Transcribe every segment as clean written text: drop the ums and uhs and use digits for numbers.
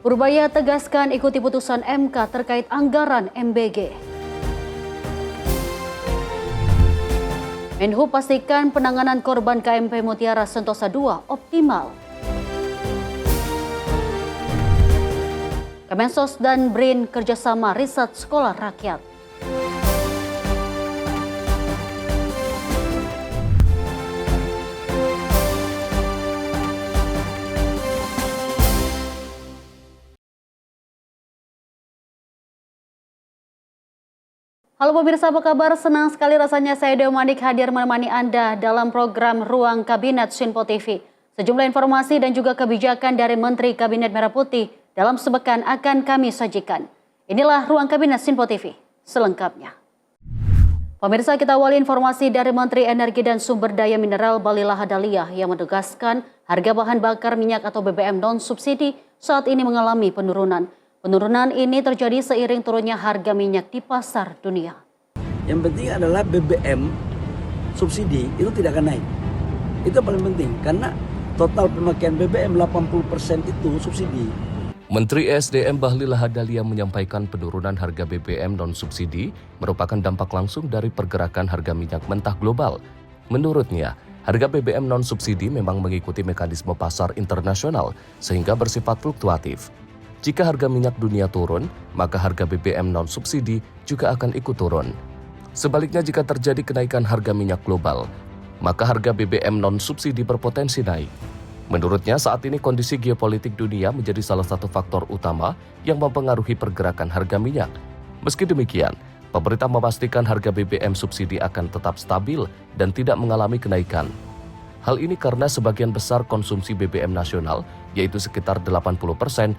Purbaya tegaskan ikuti putusan MK terkait anggaran MBG. Menhub pastikan penanganan korban KMP Mutiara Sentosa II optimal. Kemensos dan BRIN kerjasama riset sekolah rakyat. Halo pemirsa, apa kabar? Senang sekali rasanya saya Dewa Manik hadir menemani Anda dalam program Ruang Kabinet Sinpo TV. Sejumlah informasi dan juga kebijakan dari Menteri Kabinet Merah Putih dalam sepekan akan kami sajikan. Inilah Ruang Kabinet Sinpo TV selengkapnya. Pemirsa, kita awali informasi dari Menteri Energi dan Sumber Daya Mineral Bahlil Lahadalia yang menegaskan harga bahan bakar minyak atau BBM non-subsidi saat ini mengalami penurunan. Penurunan ini terjadi seiring turunnya harga minyak di pasar dunia. Yang penting adalah BBM subsidi itu tidak akan naik. Itu paling penting karena total pemakaian BBM 80% itu subsidi. Menteri ESDM Bahlil Lahadalia menyampaikan penurunan harga BBM non-subsidi merupakan dampak langsung dari pergerakan harga minyak mentah global. Menurutnya, harga BBM non-subsidi memang mengikuti mekanisme pasar internasional sehingga bersifat fluktuatif. Jika harga minyak dunia turun, maka harga BBM non-subsidi juga akan ikut turun. Sebaliknya, jika terjadi kenaikan harga minyak global, maka harga BBM non-subsidi berpotensi naik. Menurutnya, saat ini kondisi geopolitik dunia menjadi salah satu faktor utama yang mempengaruhi pergerakan harga minyak. Meski demikian, pemerintah memastikan harga BBM subsidi akan tetap stabil dan tidak mengalami kenaikan. Hal ini karena sebagian besar konsumsi BBM nasional, yaitu sekitar 80%,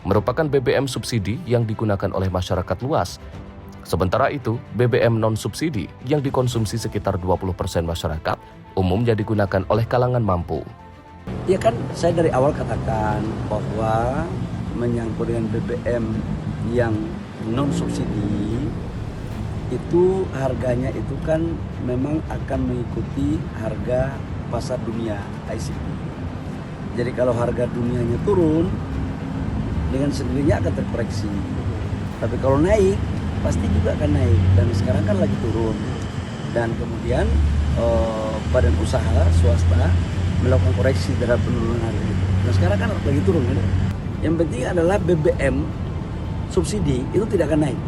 merupakan BBM subsidi yang digunakan oleh masyarakat luas. Sementara itu, BBM non-subsidi yang dikonsumsi sekitar 20% masyarakat umumnya digunakan oleh kalangan mampu. Ya kan saya dari awal katakan bahwa menyangkut dengan BBM yang non-subsidi itu harganya itu kan memang akan mengikuti harga pasar dunia ICP. Jadi kalau harga dunianya turun, dengan sendirinya akan terkoreksi. Tapi kalau naik, pasti juga akan naik. Dan sekarang kan lagi turun. Dan kemudian badan usaha swasta melakukan koreksi terhadap penurunan harga itu. Nah sekarang kan lagi turun. Kan? Yang penting adalah BBM subsidi itu tidak akan naik.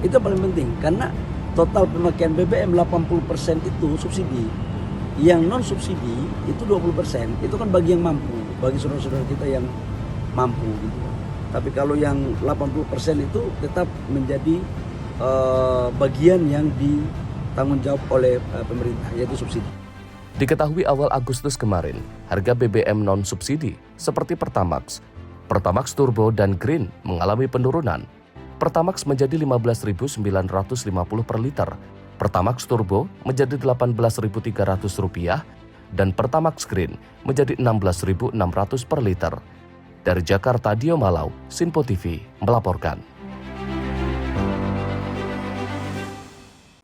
Itu paling penting. Karena total pemakaian BBM 80% itu subsidi. Yang non subsidi itu 20%. Itu kan bagi yang mampu. Bagi saudara-saudara kita yang mampu gitu. Tapi kalau yang 80% itu tetap menjadi bagian yang ditanggung jawab oleh pemerintah, yaitu subsidi. Diketahui awal Agustus kemarin, harga BBM non-subsidi seperti Pertamax, Pertamax Turbo dan Green mengalami penurunan. Pertamax menjadi Rp15.950 per liter, Pertamax Turbo menjadi Rp18.300 dan Pertamax Green menjadi Rp16.600 per liter. Dari Jakarta, Dio Malau, Sinpo TV melaporkan.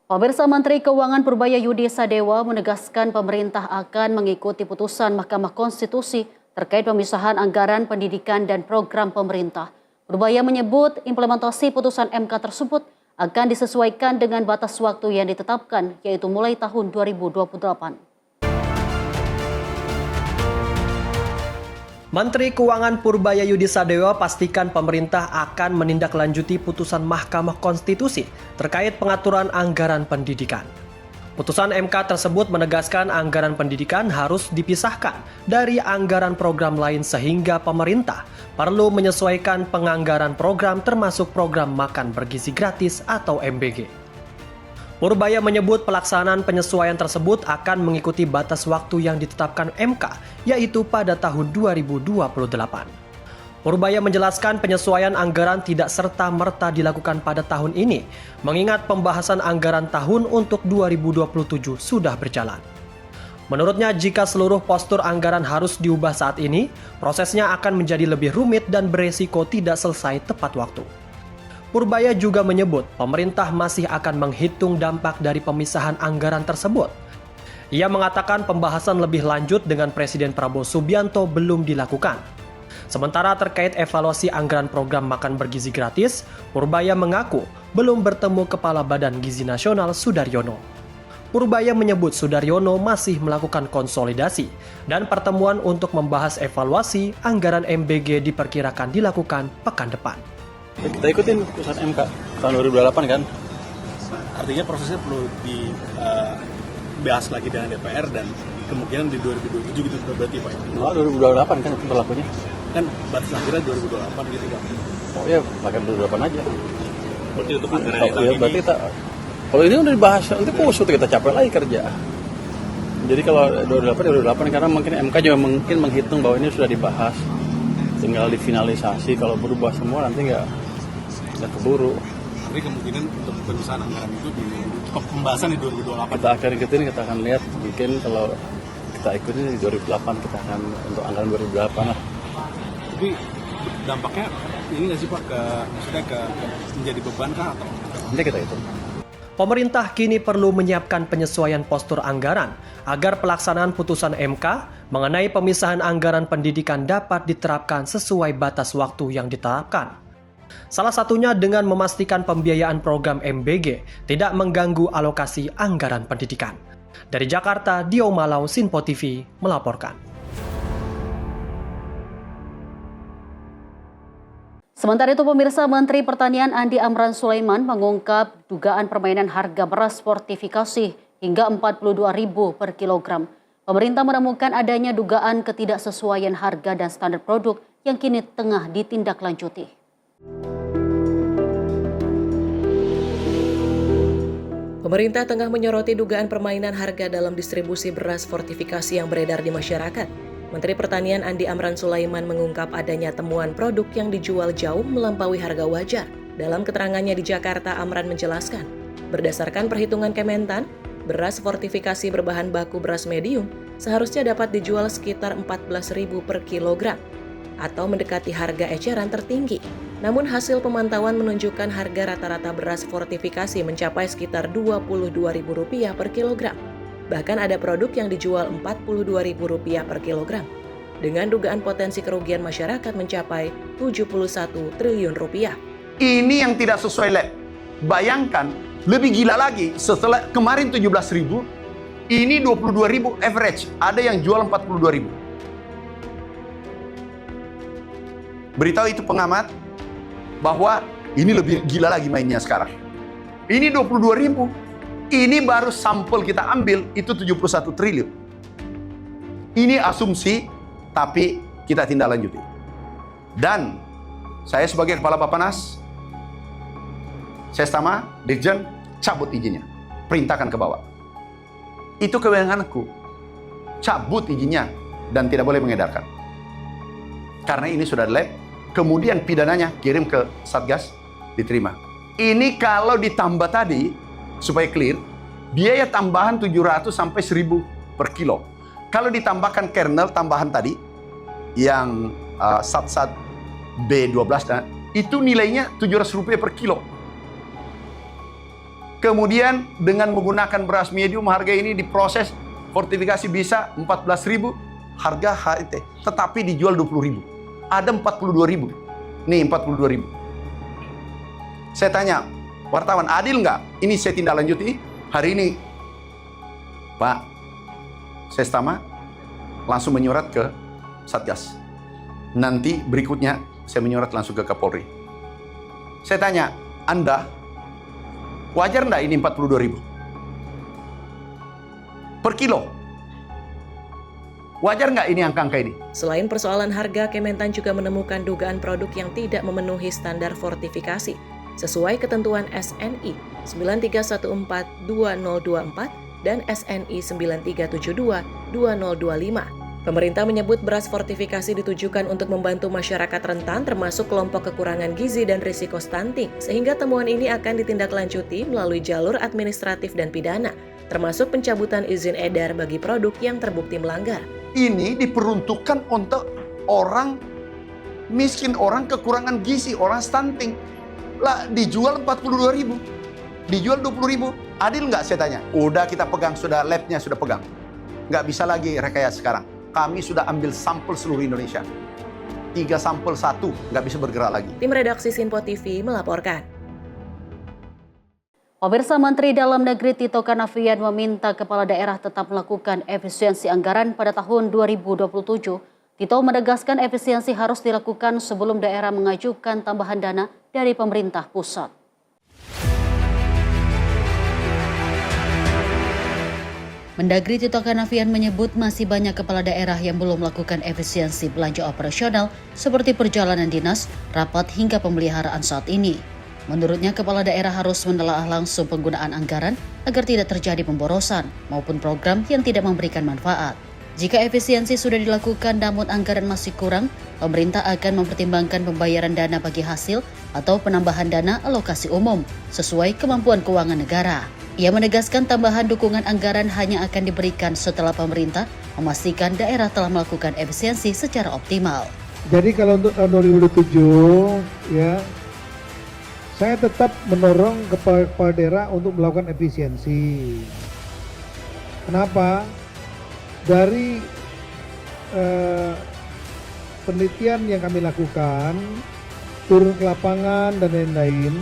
Pemirsa, Menteri Keuangan Purbaya Yudi Sadewa menegaskan pemerintah akan mengikuti putusan Mahkamah Konstitusi terkait pemisahan anggaran pendidikan dan program pemerintah. Purbaya menyebut implementasi putusan MK tersebut akan disesuaikan dengan batas waktu yang ditetapkan, yaitu mulai tahun 2028. Menteri Keuangan Purbaya Yudi Sadewa pastikan pemerintah akan menindaklanjuti putusan Mahkamah Konstitusi terkait pengaturan anggaran pendidikan. Putusan MK tersebut menegaskan anggaran pendidikan harus dipisahkan dari anggaran program lain sehingga pemerintah perlu menyesuaikan penganggaran program termasuk program makan bergizi gratis atau MBG. Purbaya menyebut pelaksanaan penyesuaian tersebut akan mengikuti batas waktu yang ditetapkan MK, yaitu pada tahun 2028. Purbaya menjelaskan penyesuaian anggaran tidak serta-merta dilakukan pada tahun ini, mengingat pembahasan anggaran tahun untuk 2027 sudah berjalan. Menurutnya, jika seluruh postur anggaran harus diubah saat ini, prosesnya akan menjadi lebih rumit dan beresiko tidak selesai tepat waktu. Purbaya juga menyebut pemerintah masih akan menghitung dampak dari pemisahan anggaran tersebut. Ia mengatakan pembahasan lebih lanjut dengan Presiden Prabowo Subianto belum dilakukan. Sementara terkait evaluasi anggaran program makan bergizi gratis, Purbaya mengaku belum bertemu Kepala Badan Gizi Nasional Sudaryono. Purbaya menyebut Sudaryono masih melakukan konsolidasi dan pertemuan untuk membahas evaluasi anggaran MBG diperkirakan dilakukan pekan depan. Kita ikutin putusan MK tahun 2008 kan. Artinya prosesnya perlu dibahas lagi dengan DPR dan kemungkinan di 2027 gitu berarti Pak. Oh, 2028 kan itu berlakunya. Kan batas akhirnya 2028 gitu kan. Oh iya, pakai 2028 aja. Berarti untuk anggaran tahun ini. Berarti kita kalau ini udah dibahas nanti kusut kita capek lagi kerja. Jadi kalau 2028 karena mungkin MK juga mungkin menghitung bahwa ini sudah dibahas. Tinggal difinalisasi, kalau berubah semua nanti nggak keburu. Tapi kemungkinan untuk pembahasan anggaran itu di pembahasan di 2028. Kita akan ikutin, kita akan lihat mungkin kalau kita ikutin di 2008 kita akan untuk anggaran 2008 lah. Tapi dampaknya ini nggak sih Pak maksudnya menjadi beban kah atau? Nanti kita hitung. Pemerintah kini perlu menyiapkan penyesuaian postur anggaran agar pelaksanaan putusan MK mengenai pemisahan anggaran pendidikan dapat diterapkan sesuai batas waktu yang ditetapkan. Salah satunya dengan memastikan pembiayaan program MBG tidak mengganggu alokasi anggaran pendidikan. Dari Jakarta, Dio Malau, Sinpo TV melaporkan. Sementara itu pemirsa, Menteri Pertanian Andi Amran Sulaiman mengungkap dugaan permainan harga beras fortifikasi hingga Rp42.000 per kilogram. Pemerintah menemukan adanya dugaan ketidaksesuaian harga dan standar produk yang kini tengah ditindaklanjuti. Pemerintah tengah menyoroti dugaan permainan harga dalam distribusi beras fortifikasi yang beredar di masyarakat. Menteri Pertanian Andi Amran Sulaiman mengungkap adanya temuan produk yang dijual jauh melampaui harga wajar. Dalam keterangannya di Jakarta, Amran menjelaskan, berdasarkan perhitungan Kementan, beras fortifikasi berbahan baku beras medium seharusnya dapat dijual sekitar Rp14.000 per kilogram atau mendekati harga eceran tertinggi. Namun hasil pemantauan menunjukkan harga rata-rata beras fortifikasi mencapai sekitar Rp22.000 per kilogram. Bahkan ada produk yang dijual Rp42.000 per kilogram. Dengan dugaan potensi kerugian masyarakat mencapai Rp71 triliun. Ini yang tidak sesuai lab. Bayangkan, lebih gila lagi setelah kemarin 17.000, ini 22.000 average. Ada yang jual 42.000. Beritahu itu pengamat bahwa ini lebih gila lagi mainnya sekarang. Ini 22.000. Ini baru sampel kita ambil, itu 71 triliun. Ini asumsi, tapi kita tindak lanjuti. Dan saya sebagai Kepala Bappenas, saya sama Dirjen cabut izinnya, perintahkan ke bawah. Itu kewenanganku, cabut izinnya dan tidak boleh mengedarkan. Karena ini sudah lab, kemudian pidananya kirim ke Satgas, diterima. Ini kalau ditambah tadi, supaya clear, biaya tambahan 700 sampai 1.000 per kilo. Kalau ditambahkan kernel tambahan tadi, yang SAT B12, itu nilainya Rp700 per kilo. Kemudian dengan menggunakan beras medium, harga ini diproses, fortifikasi bisa 14.000, harga HIT, tetapi dijual 20.000. Ada 42.000. Nih 42.000. Saya tanya, wartawan, adil nggak? Ini saya tindak lanjuti hari ini. Pak, saya sama langsung menyurat ke Satgas. Nanti berikutnya saya menyurat langsung ke Kapolri. Saya tanya, Anda wajar nggak ini 42.000 per kilo? Wajar nggak ini angka-angka ini? Selain persoalan harga, Kementan juga menemukan dugaan produk yang tidak memenuhi standar fortifikasi sesuai ketentuan SNI 9314-2024 dan SNI 9372-2025. Pemerintah menyebut beras fortifikasi ditujukan untuk membantu masyarakat rentan termasuk kelompok kekurangan gizi dan risiko stunting, sehingga temuan ini akan ditindaklanjuti melalui jalur administratif dan pidana, termasuk pencabutan izin edar bagi produk yang terbukti melanggar. Ini diperuntukkan untuk orang miskin, orang kekurangan gizi, orang stunting. Lah dijual 42.000, dijual 20.000, adil nggak saya tanya? Udah kita pegang, sudah labnya sudah pegang, nggak bisa lagi rekayasa sekarang. Kami sudah ambil sampel seluruh Indonesia. 3 sampel 1 nggak bisa bergerak lagi. Tim redaksi Sinpo TV melaporkan. Pemirsa, Menteri Dalam Negeri Tito Karnavian meminta kepala daerah tetap melakukan efisiensi anggaran pada tahun 2027. Tito menegaskan efisiensi harus dilakukan sebelum daerah mengajukan tambahan dana dari pemerintah pusat. Mendagri Tito Karnavian menyebut masih banyak kepala daerah yang belum melakukan efisiensi belanja operasional seperti perjalanan dinas, rapat hingga pemeliharaan saat ini. Menurutnya, kepala daerah harus menelaah langsung penggunaan anggaran agar tidak terjadi pemborosan maupun program yang tidak memberikan manfaat. Jika efisiensi sudah dilakukan namun anggaran masih kurang, pemerintah akan mempertimbangkan pembayaran dana bagi hasil atau penambahan dana alokasi umum sesuai kemampuan keuangan negara. Ia menegaskan tambahan dukungan anggaran hanya akan diberikan setelah pemerintah memastikan daerah telah melakukan efisiensi secara optimal. Jadi kalau untuk tahun 2007 ya, saya tetap mendorong kepala daerah untuk melakukan efisiensi. Kenapa? Dari penelitian yang kami lakukan, turun ke lapangan dan lain-lain,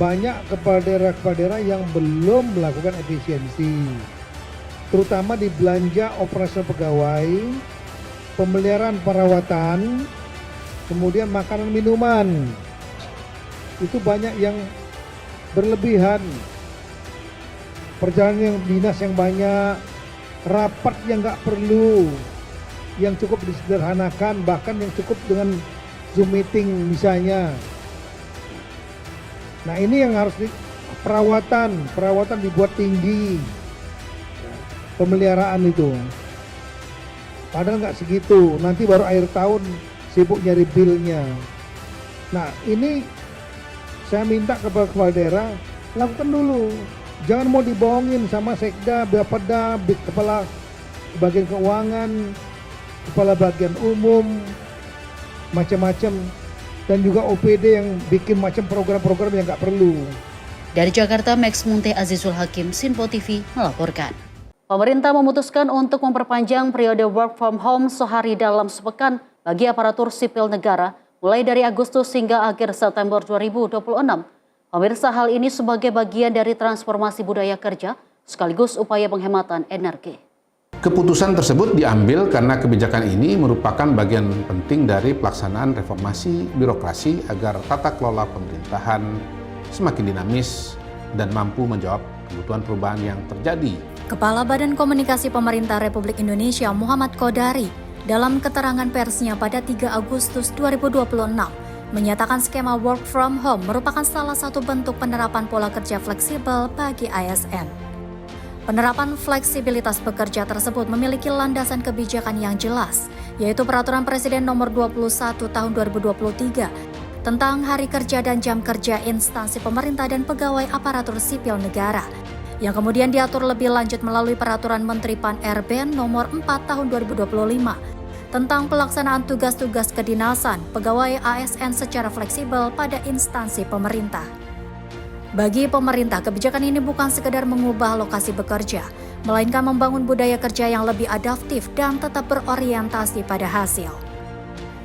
banyak kepala daerah yang belum melakukan efisiensi, terutama di belanja operasional pegawai, pemeliharaan perawatan, kemudian makanan minuman. Itu banyak yang berlebihan, perjalanan yang dinas yang banyak, rapat yang nggak perlu, yang cukup disederhanakan, bahkan yang cukup dengan Zoom meeting misalnya. Nah ini yang harus perawatan dibuat tinggi, pemeliharaan itu. Padahal nggak segitu, nanti baru akhir tahun sibuk nyari bilnya. Nah ini saya minta kepada kepala daerah, lakukan dulu. Jangan mau dibohongin sama sekda, bapeda, kepala bagian keuangan, kepala bagian umum, macam-macam. Dan juga OPD yang bikin macam program-program yang nggak perlu. Dari Jakarta, Max Munte Azizul Hakim, Sinpo TV melaporkan. Pemerintah memutuskan untuk memperpanjang periode work from home sehari dalam sepekan bagi aparatur sipil negara mulai dari Agustus hingga akhir September 2026. Pemirsa, hal ini sebagai bagian dari transformasi budaya kerja sekaligus upaya penghematan energi. Keputusan tersebut diambil karena kebijakan ini merupakan bagian penting dari pelaksanaan reformasi birokrasi agar tata kelola pemerintahan semakin dinamis dan mampu menjawab kebutuhan perubahan yang terjadi. Kepala Badan Komunikasi Pemerintah Republik Indonesia Muhammad Kodari dalam keterangan persnya pada 3 Agustus 2026 menyatakan skema work from home merupakan salah satu bentuk penerapan pola kerja fleksibel bagi ASN. Penerapan fleksibilitas bekerja tersebut memiliki landasan kebijakan yang jelas, yaitu Peraturan Presiden Nomor 21 Tahun 2023 tentang Hari Kerja dan Jam Kerja Instansi Pemerintah dan Pegawai Aparatur Sipil Negara, yang kemudian diatur lebih lanjut melalui Peraturan Menteri Pan-RB Nomor 4 Tahun 2025 tentang pelaksanaan tugas-tugas kedinasan pegawai ASN secara fleksibel pada instansi pemerintah. Bagi pemerintah, kebijakan ini bukan sekedar mengubah lokasi bekerja, melainkan membangun budaya kerja yang lebih adaptif dan tetap berorientasi pada hasil.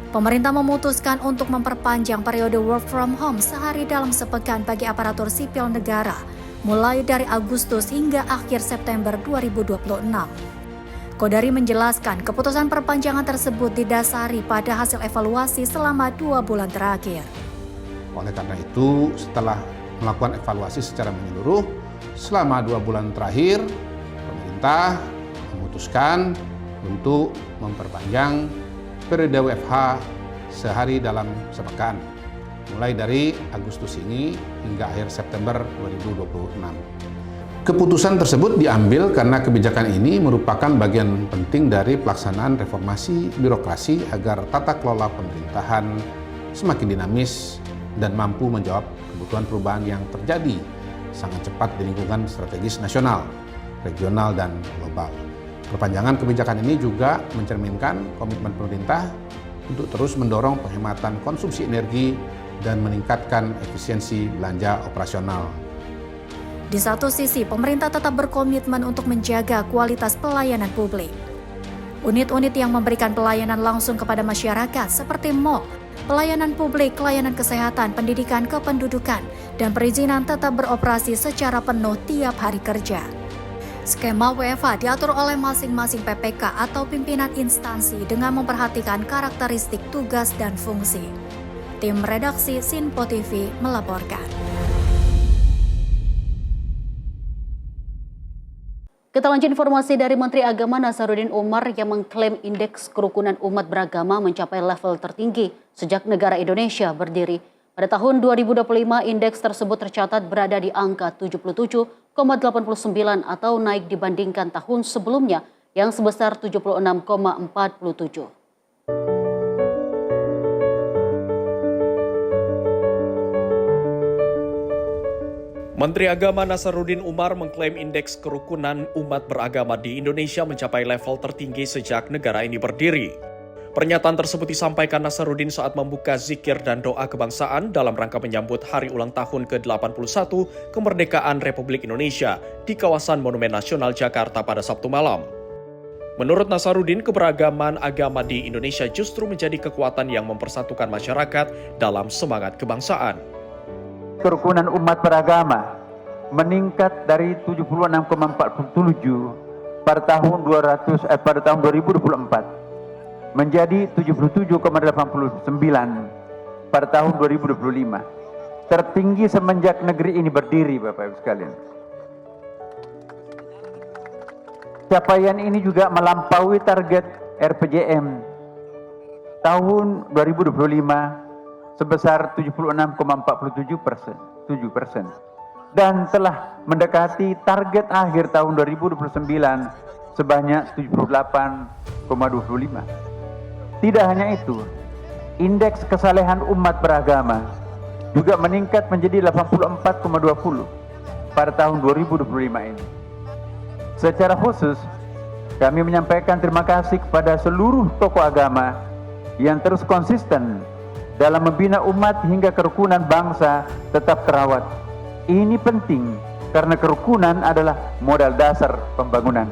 Pemerintah memutuskan untuk memperpanjang periode work from home sehari dalam sepekan bagi aparatur sipil negara, mulai dari Agustus hingga akhir September 2026. Kodari menjelaskan keputusan perpanjangan tersebut didasari pada hasil evaluasi selama 2 bulan terakhir. Oleh karena itu, setelah melakukan evaluasi secara menyeluruh selama 2 bulan terakhir, pemerintah memutuskan untuk memperpanjang periode WFH sehari dalam sepekan, mulai dari Agustus ini hingga akhir September 2026. Keputusan tersebut diambil karena kebijakan ini merupakan bagian penting dari pelaksanaan reformasi birokrasi agar tata kelola pemerintahan semakin dinamis dan mampu menjawab kebutuhan perubahan yang terjadi sangat cepat di lingkungan strategis nasional, regional, dan global. Perpanjangan kebijakan ini juga mencerminkan komitmen pemerintah untuk terus mendorong penghematan konsumsi energi dan meningkatkan efisiensi belanja operasional. Di satu sisi, pemerintah tetap berkomitmen untuk menjaga kualitas pelayanan publik. Unit-unit yang memberikan pelayanan langsung kepada masyarakat seperti mal, pelayanan publik, layanan kesehatan, pendidikan, kependudukan, dan perizinan tetap beroperasi secara penuh tiap hari kerja. Skema WFH diatur oleh masing-masing PPK atau pimpinan instansi dengan memperhatikan karakteristik tugas dan fungsi. Tim redaksi Sinpo TV melaporkan. Kita lanjut informasi dari Menteri Agama Nasaruddin Umar yang mengklaim indeks kerukunan umat beragama mencapai level tertinggi sejak negara Indonesia berdiri. Pada tahun 2025, indeks tersebut tercatat berada di angka 77,89 atau naik dibandingkan tahun sebelumnya yang sebesar 76,47. Menteri Agama Nasaruddin Umar mengklaim indeks kerukunan umat beragama di Indonesia mencapai level tertinggi sejak negara ini berdiri. Pernyataan tersebut disampaikan Nasaruddin saat membuka zikir dan doa kebangsaan dalam rangka menyambut Hari Ulang Tahun ke-81 Kemerdekaan Republik Indonesia di kawasan Monumen Nasional Jakarta pada Sabtu malam. Menurut Nasaruddin, keberagaman agama di Indonesia justru menjadi kekuatan yang mempersatukan masyarakat dalam semangat kebangsaan. Kerukunan umat beragama meningkat dari 76,47 pada tahun 2024 menjadi 77,89 pada tahun 2025. Tertinggi semenjak negeri ini berdiri, Bapak Ibu sekalian. Capaian ini juga melampaui target RPJM tahun 2025 sebesar 76,47% dan telah mendekati target akhir tahun 2029 sebanyak 78,25. Tidak hanya itu, indeks kesalehan umat beragama juga meningkat menjadi 84,20 pada tahun 2025 ini. Secara khusus, kami menyampaikan terima kasih kepada seluruh tokoh agama yang terus konsisten dalam membina umat hingga kerukunan bangsa tetap terawat. Ini penting karena kerukunan adalah modal dasar pembangunan.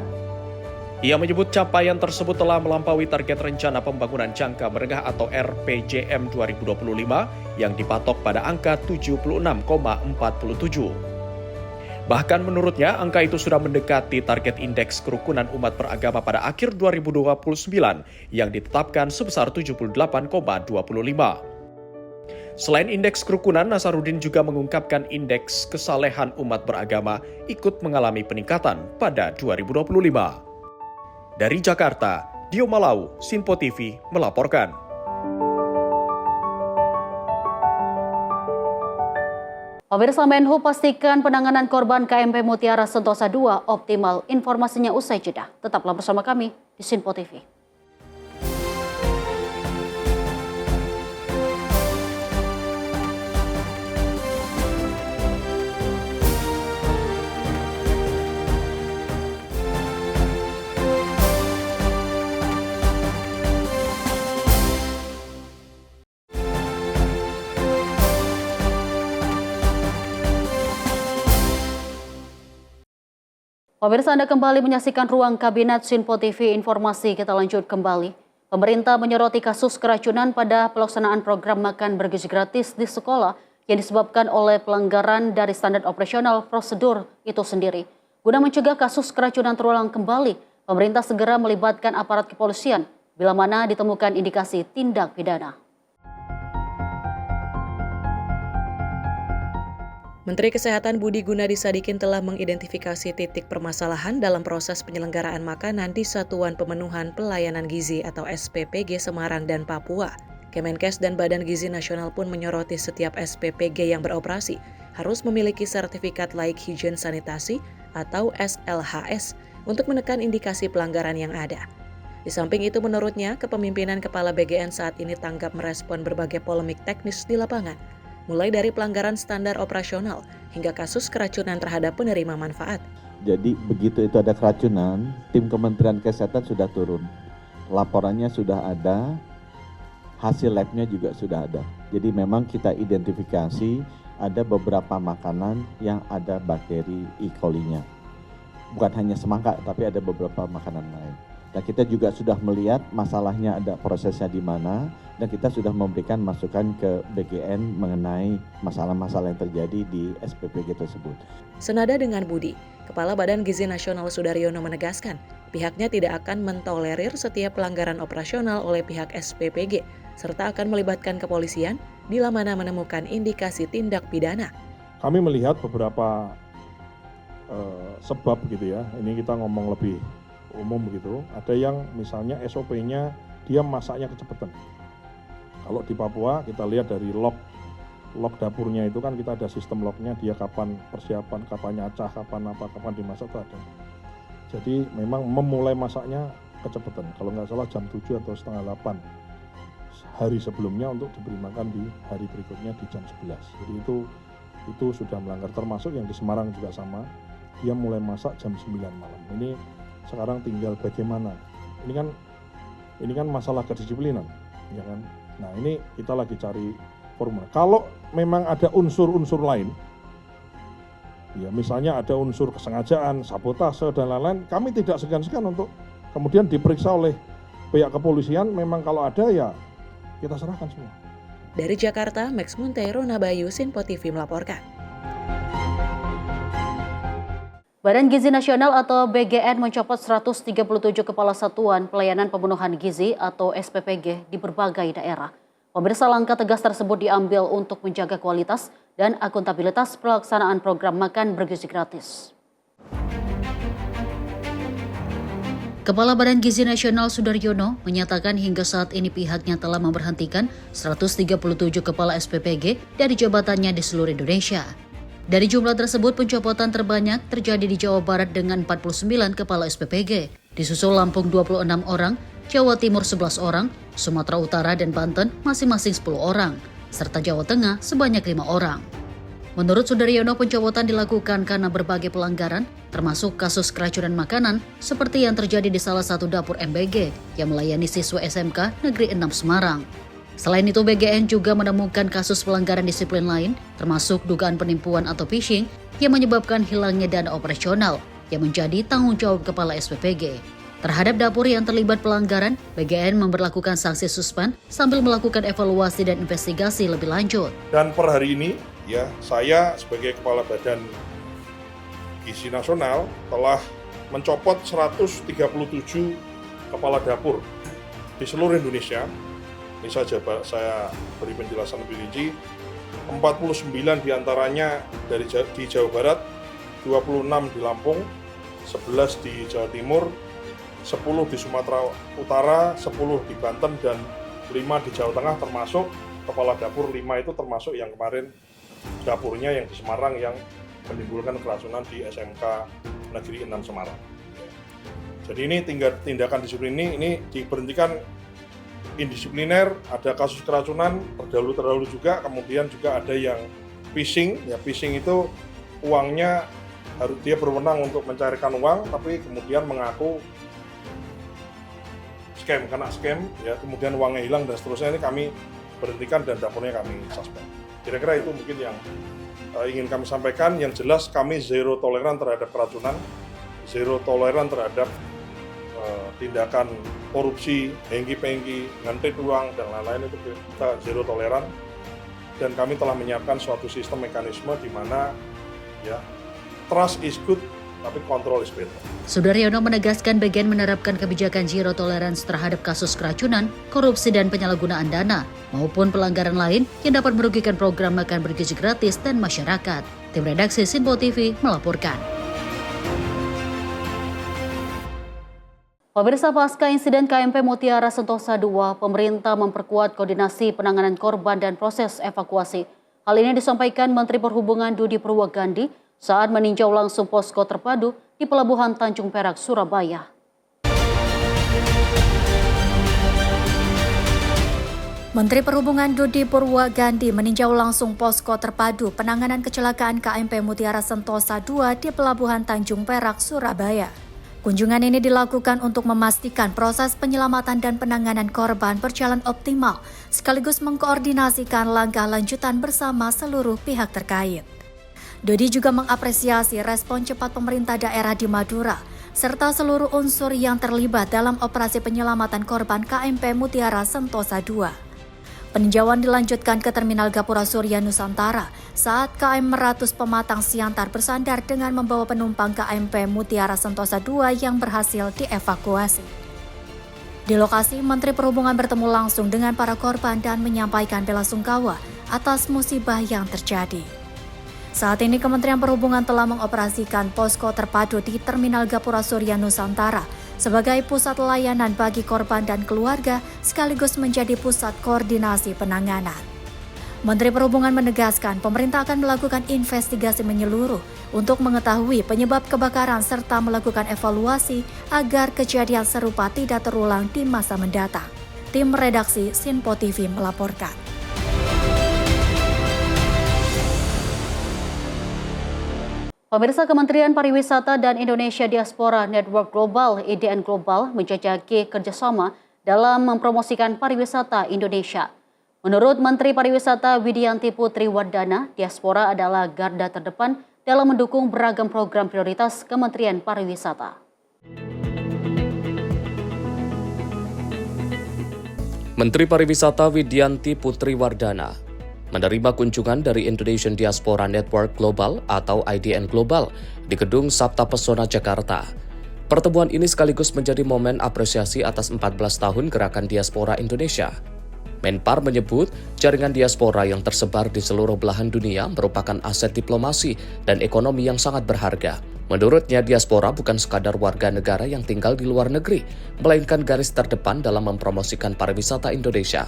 Ia menyebut capaian tersebut telah melampaui target Rencana Pembangunan Jangka Menengah atau RPJM 2025 yang dipatok pada angka 76,47. Bahkan menurutnya, angka itu sudah mendekati target indeks kerukunan umat beragama pada akhir 2029 yang ditetapkan sebesar 78,25. Selain indeks kerukunan, Nasaruddin juga mengungkapkan indeks kesalehan umat beragama ikut mengalami peningkatan pada 2025. Dari Jakarta, Dio Malau, Sinpo TV melaporkan. Pemirsa, Menhub pastikan penanganan korban KMP Mutiara Sentosa II optimal. Informasinya usai jeda. Tetaplah bersama kami di Sinpo TV. Pemirsa, Anda kembali menyaksikan Ruang Kabinet Sinpo TV. Informasi kita lanjut kembali. Pemerintah menyoroti kasus keracunan pada pelaksanaan program makan bergizi gratis di sekolah yang disebabkan oleh pelanggaran dari standar operasional prosedur itu sendiri. Guna mencegah kasus keracunan terulang kembali, pemerintah segera melibatkan aparat kepolisian bila mana ditemukan indikasi tindak pidana. Menteri Kesehatan Budi Gunadi Sadikin telah mengidentifikasi titik permasalahan dalam proses penyelenggaraan makanan di Satuan Pemenuhan Pelayanan Gizi atau SPPG Semarang dan Papua. Kemenkes dan Badan Gizi Nasional pun menyoroti setiap SPPG yang beroperasi harus memiliki sertifikat layak higien sanitasi atau SLHS untuk menekan indikasi pelanggaran yang ada. Di samping itu, menurutnya, kepemimpinan Kepala BGN saat ini tanggap merespon berbagai polemik teknis di lapangan, mulai dari pelanggaran standar operasional hingga kasus keracunan terhadap penerima manfaat. Jadi begitu itu ada keracunan, tim Kementerian Kesehatan sudah turun. Laporannya sudah ada, hasil labnya juga sudah ada. Jadi memang kita identifikasi ada beberapa makanan yang ada bakteri E. coli-nya. Bukan hanya semangka, tapi ada beberapa makanan lain. Dan kita juga sudah melihat masalahnya ada prosesnya di mana, dan kita sudah memberikan masukan ke BGN mengenai masalah-masalah yang terjadi di SPPG tersebut. Senada dengan Budi, Kepala Badan Gizi Nasional Sudaryono menegaskan, pihaknya tidak akan mentolerir setiap pelanggaran operasional oleh pihak SPPG, serta akan melibatkan kepolisian bila mana menemukan indikasi tindak pidana. Kami melihat beberapa sebab gitu ya, ini kita ngomong lebih umum begitu. Ada yang misalnya SOP-nya dia masaknya kecepatan. Kalau di Papua kita lihat dari log dapurnya itu kan kita ada sistem lognya, dia kapan persiapan, kapan nyacah, kapan apa, kapan dimasak itu ada. Jadi memang memulai masaknya kecepatan. Kalau nggak salah jam 7 atau setengah 8 hari sebelumnya untuk diberi makan di hari berikutnya di jam 11. Jadi itu sudah melanggar, termasuk yang di Semarang juga sama. Dia mulai masak jam 9 malam. Ini sekarang tinggal bagaimana. Ini kan masalah kedisiplinan, ya kan? Nah, ini kita lagi cari formula. Kalau memang ada unsur-unsur lain, ya misalnya ada unsur kesengajaan, sabotase dan lain-lain, kami tidak segan-segan untuk kemudian diperiksa oleh pihak kepolisian. Memang kalau ada ya kita serahkan semua. Dari Jakarta, Max Montero, Nabayu, Sinpo TV melaporkan. Badan Gizi Nasional atau BGN mencopot 137 kepala satuan pelayanan pembunuhan gizi atau SPPG di berbagai daerah. Pemirsa, langkah tegas tersebut diambil untuk menjaga kualitas dan akuntabilitas pelaksanaan program makan bergizi gratis. Kepala Badan Gizi Nasional Sudaryono menyatakan hingga saat ini pihaknya telah memberhentikan 137 kepala SPPG dari jabatannya di seluruh Indonesia. Dari jumlah tersebut, pencopotan terbanyak terjadi di Jawa Barat dengan 49 kepala SPPG, disusul Lampung 26 orang, Jawa Timur 11 orang, Sumatera Utara dan Banten masing-masing 10 orang, serta Jawa Tengah sebanyak 5 orang. Menurut Sudaryono, pencopotan dilakukan karena berbagai pelanggaran, termasuk kasus keracunan makanan seperti yang terjadi di salah satu dapur MBG yang melayani siswa SMK Negeri 6 Semarang. Selain itu, BGN juga menemukan kasus pelanggaran disiplin lain, termasuk dugaan penipuan atau phishing yang menyebabkan hilangnya dana operasional yang menjadi tanggung jawab kepala SPPG. Terhadap dapur yang terlibat pelanggaran, BGN memberlakukan sanksi suspend sambil melakukan evaluasi dan investigasi lebih lanjut. Dan per hari ini, ya, saya sebagai Kepala Badan Gizi Nasional telah mencopot 137 kepala dapur di seluruh Indonesia. Ini saja saya beri penjelasan lebih rinci. 49 diantaranya di Jawa Barat, 26 di Lampung, 11 di Jawa Timur, 10 di Sumatera Utara, 10 di Banten, dan 5 di Jawa Tengah, termasuk kepala dapur 5 itu termasuk yang kemarin dapurnya yang di Semarang yang menimbulkan keracunan di SMK Negeri 6 Semarang. Jadi ini tindakan disiplin ini diberhentikan indisipliner, ada kasus keracunan terdahulu juga, kemudian juga ada yang phishing. Ya, phishing itu uangnya dia berwenang untuk mencarikan uang, tapi kemudian mengaku kena scam, ya, kemudian uangnya hilang dan seterusnya. Ini kami berhentikan dan dapurnya kami suspend. Kira-kira itu mungkin yang ingin kami sampaikan. Yang jelas kami zero toleran terhadap keracunan, zero toleran terhadap tindakan korupsi, hengki-pengki, ngantet uang dan lain-lain, itu kita zero toleran. Dan kami telah menyiapkan suatu sistem mekanisme di mana ya trust is good tapi control is better. Sudaryono menegaskan BGN menerapkan kebijakan zero tolerance terhadap kasus keracunan, korupsi dan penyalahgunaan dana maupun pelanggaran lain yang dapat merugikan program makan bergizi gratis dan masyarakat. Tim redaksi Sinpo TV melaporkan. Pemirsa, pasca insiden KMP Mutiara Sentosa II, pemerintah memperkuat koordinasi penanganan korban dan proses evakuasi. Hal ini disampaikan Menteri Perhubungan Dudi Purwagandi saat meninjau langsung posko terpadu di Pelabuhan Tanjung Perak, Surabaya. Menteri Perhubungan Dudi Purwagandi meninjau langsung posko terpadu penanganan kecelakaan KMP Mutiara Sentosa II di Pelabuhan Tanjung Perak, Surabaya. Kunjungan ini dilakukan untuk memastikan proses penyelamatan dan penanganan korban berjalan optimal, sekaligus mengkoordinasikan langkah lanjutan bersama seluruh pihak terkait. Dodi juga mengapresiasi respon cepat pemerintah daerah di Madura serta seluruh unsur yang terlibat dalam operasi penyelamatan korban KMP Mutiara Sentosa II. Peninjauan dilanjutkan ke Terminal Gapura Surya Nusantara saat KM Meratus Pematang Siantar bersandar dengan membawa penumpang KMP Mutiara Sentosa II yang berhasil dievakuasi. Di lokasi, Menteri Perhubungan bertemu langsung dengan para korban dan menyampaikan belasungkawa atas musibah yang terjadi. Saat ini Kementerian Perhubungan telah mengoperasikan posko terpadu di Terminal Gapura Surya Nusantara sebagai pusat layanan bagi korban dan keluarga sekaligus menjadi pusat koordinasi penanganan. Menteri Perhubungan menegaskan pemerintah akan melakukan investigasi menyeluruh untuk mengetahui penyebab kebakaran serta melakukan evaluasi agar kejadian serupa tidak terulang di masa mendatang. Tim redaksi Sinpo TV melaporkan. Pemirsa, Kementerian Pariwisata dan Indonesia Diaspora Network Global (IDN Global) menjajaki kerjasama dalam mempromosikan pariwisata Indonesia. Menurut Menteri Pariwisata Widianti Putri Wardana, diaspora adalah garda terdepan dalam mendukung beragam program prioritas Kementerian Pariwisata. Menteri Pariwisata Widianti Putri Wardana menerima kunjungan dari Indonesian Diaspora Network Global atau IDN Global di Gedung Sabta Pesona Jakarta. Pertemuan ini sekaligus menjadi momen apresiasi atas 14 tahun Gerakan Diaspora Indonesia. Menpar menyebut jaringan diaspora yang tersebar di seluruh belahan dunia merupakan aset diplomasi dan ekonomi yang sangat berharga. Menurutnya, diaspora bukan sekadar warga negara yang tinggal di luar negeri, melainkan garis terdepan dalam mempromosikan pariwisata Indonesia.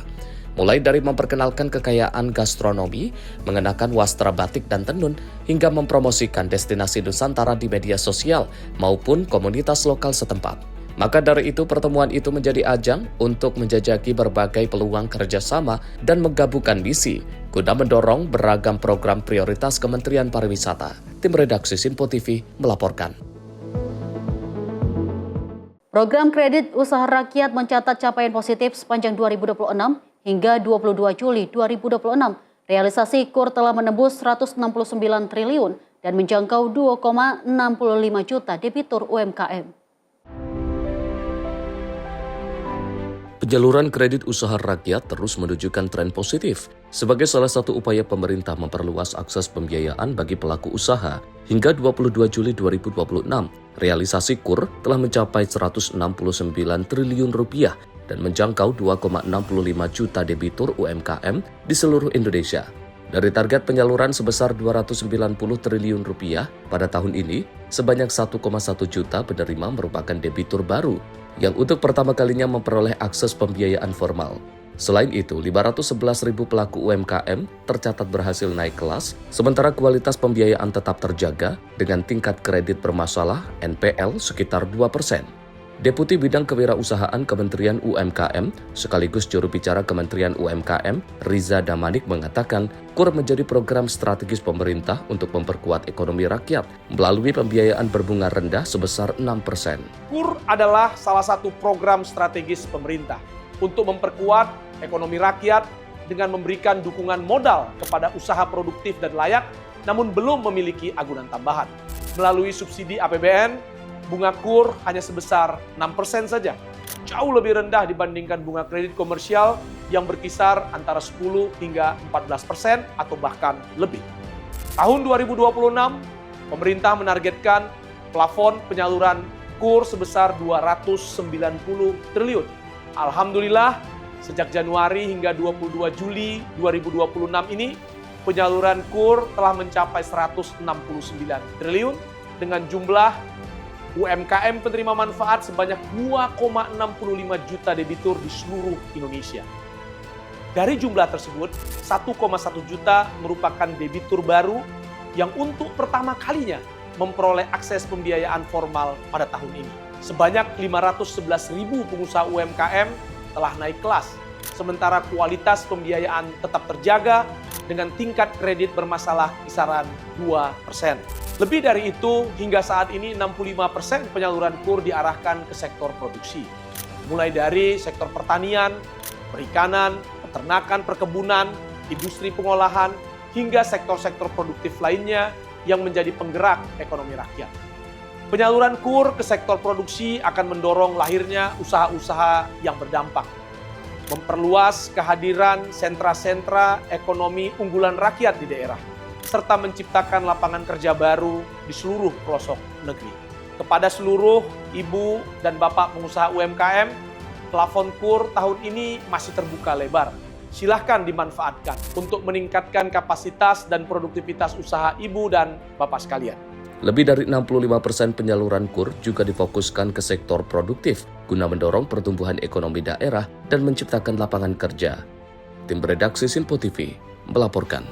Mulai dari memperkenalkan kekayaan gastronomi, mengenakan wastra batik dan tenun, hingga mempromosikan destinasi Nusantara di media sosial maupun komunitas lokal setempat. Maka dari itu, pertemuan itu menjadi ajang untuk menjajaki berbagai peluang kerjasama dan menggabungkan misi guna mendorong beragam program prioritas Kementerian Pariwisata. Tim redaksi Sinpo TV melaporkan. Program kredit usaha rakyat mencatat capaian positif sepanjang 2026 hingga 22 Juli 2026. Realisasi KUR telah menembus 169 triliun dan menjangkau 2,65 juta debitur UMKM. Penyaluran kredit usaha rakyat terus menunjukkan tren positif sebagai salah satu upaya pemerintah memperluas akses pembiayaan bagi pelaku usaha. Hingga 22 Juli 2026, realisasi KUR telah mencapai 169 triliun rupiah dan menjangkau 2,65 juta debitur UMKM di seluruh Indonesia. Dari target penyaluran sebesar 290 triliun rupiah pada tahun ini, sebanyak 1,1 juta penerima merupakan debitur baru yang untuk pertama kalinya memperoleh akses pembiayaan formal. Selain itu, 511.000 pelaku UMKM tercatat berhasil naik kelas, sementara kualitas pembiayaan tetap terjaga dengan tingkat kredit bermasalah (NPL) sekitar 2%. Deputi Bidang Kewirausahaan Kementerian UMKM sekaligus juru bicara Kementerian UMKM, Riza Damanik mengatakan, KUR menjadi program strategis pemerintah untuk memperkuat ekonomi rakyat melalui pembiayaan berbunga rendah sebesar 6%. KUR adalah salah satu program strategis pemerintah untuk memperkuat ekonomi rakyat dengan memberikan dukungan modal kepada usaha produktif dan layak, namun belum memiliki agunan tambahan. Melalui subsidi APBN, bunga KUR hanya sebesar 6% saja. Jauh lebih rendah dibandingkan bunga kredit komersial yang berkisar antara 10 hingga 14% atau bahkan lebih. Tahun 2026, pemerintah menargetkan plafon penyaluran KUR sebesar 290 triliun. Alhamdulillah, sejak Januari hingga 22 Juli 2026 ini, penyaluran KUR telah mencapai 169 triliun dengan jumlah UMKM penerima manfaat sebanyak 2,65 juta debitur di seluruh Indonesia. Dari jumlah tersebut, 1,1 juta merupakan debitur baru yang untuk pertama kalinya memperoleh akses pembiayaan formal pada tahun ini. Sebanyak 511.000 pengusaha UMKM telah naik kelas, sementara kualitas pembiayaan tetap terjaga dengan tingkat kredit bermasalah kisaran 2%. Lebih dari itu, hingga saat ini 65% penyaluran KUR diarahkan ke sektor produksi. Mulai dari sektor pertanian, perikanan, peternakan, perkebunan, industri pengolahan, hingga sektor-sektor produktif lainnya yang menjadi penggerak ekonomi rakyat. Penyaluran KUR ke sektor produksi akan mendorong lahirnya usaha-usaha yang berdampak, memperluas kehadiran sentra-sentra ekonomi unggulan rakyat di daerah, serta menciptakan lapangan kerja baru di seluruh pelosok negeri. Kepada seluruh ibu dan bapak pengusaha UMKM, plafon KUR tahun ini masih terbuka lebar. Silahkan dimanfaatkan untuk meningkatkan kapasitas dan produktivitas usaha ibu dan bapak sekalian. Lebih dari 65% penyaluran KUR juga difokuskan ke sektor produktif guna mendorong pertumbuhan ekonomi daerah dan menciptakan lapangan kerja. Tim redaksi Sinpo TV melaporkan.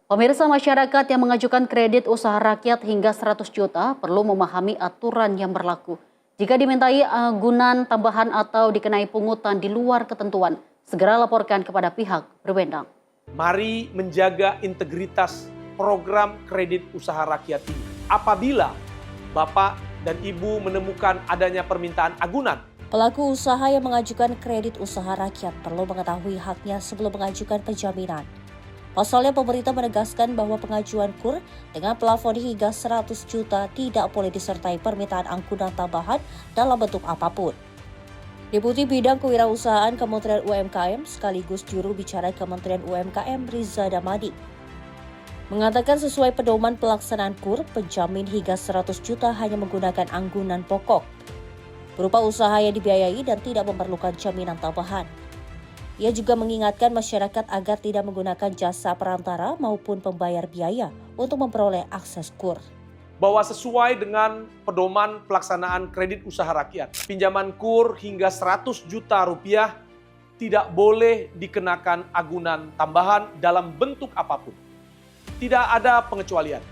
Pemirsa, masyarakat yang mengajukan kredit usaha rakyat hingga 100 juta perlu memahami aturan yang berlaku. Jika dimintai agunan tambahan atau dikenai pungutan di luar ketentuan, segera laporkan kepada pihak berwenang. Mari menjaga integritas program kredit usaha rakyat ini. Apabila Bapak dan Ibu menemukan adanya permintaan agunan, pelaku usaha yang mengajukan kredit usaha rakyat perlu mengetahui haknya sebelum mengajukan penjaminan. Pasalnya, pemerintah menegaskan bahwa pengajuan KUR dengan plafon hingga 100 juta tidak boleh disertai permintaan agunan tambahan dalam bentuk apapun. Deputi Bidang Kewirausahaan Kementerian UMKM sekaligus juru bicara Kementerian UMKM Riza Damadi mengatakan sesuai pedoman pelaksanaan KUR, penjamin hingga 100 juta hanya menggunakan anggunan pokok berupa usaha yang dibiayai dan tidak memerlukan jaminan tambahan. Ia juga mengingatkan masyarakat agar tidak menggunakan jasa perantara maupun pembayar biaya untuk memperoleh akses KUR. Bahwa sesuai dengan pedoman pelaksanaan kredit usaha rakyat, pinjaman KUR hingga 100 juta rupiah tidak boleh dikenakan agunan tambahan dalam bentuk apapun. Tidak ada pengecualian.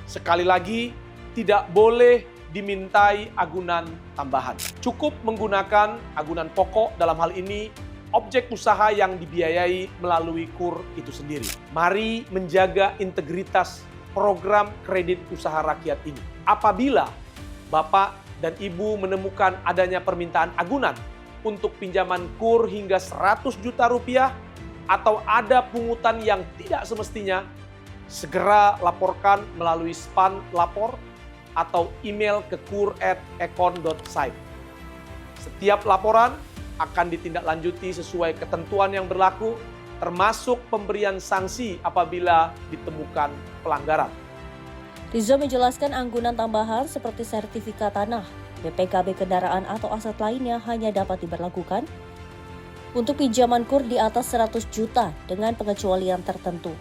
Sekali lagi, tidak boleh dimintai agunan tambahan. Cukup menggunakan agunan pokok, dalam hal ini objek usaha yang dibiayai melalui KUR itu sendiri. Mari menjaga integritas program kredit usaha rakyat ini. Apabila Bapak dan Ibu menemukan adanya permintaan agunan untuk pinjaman KUR hingga 100 juta rupiah atau ada pungutan yang tidak semestinya, segera laporkan melalui SPAN lapor atau email ke kur@ekon.site. Setiap laporan akan ditindaklanjuti sesuai ketentuan yang berlaku, termasuk pemberian sanksi apabila ditemukan pelanggaran. Riza menjelaskan anggunan tambahan seperti sertifikat tanah, BPKB kendaraan atau aset lainnya hanya dapat diberlakukan untuk pinjaman KUR di atas 100 juta dengan pengecualian tertentu.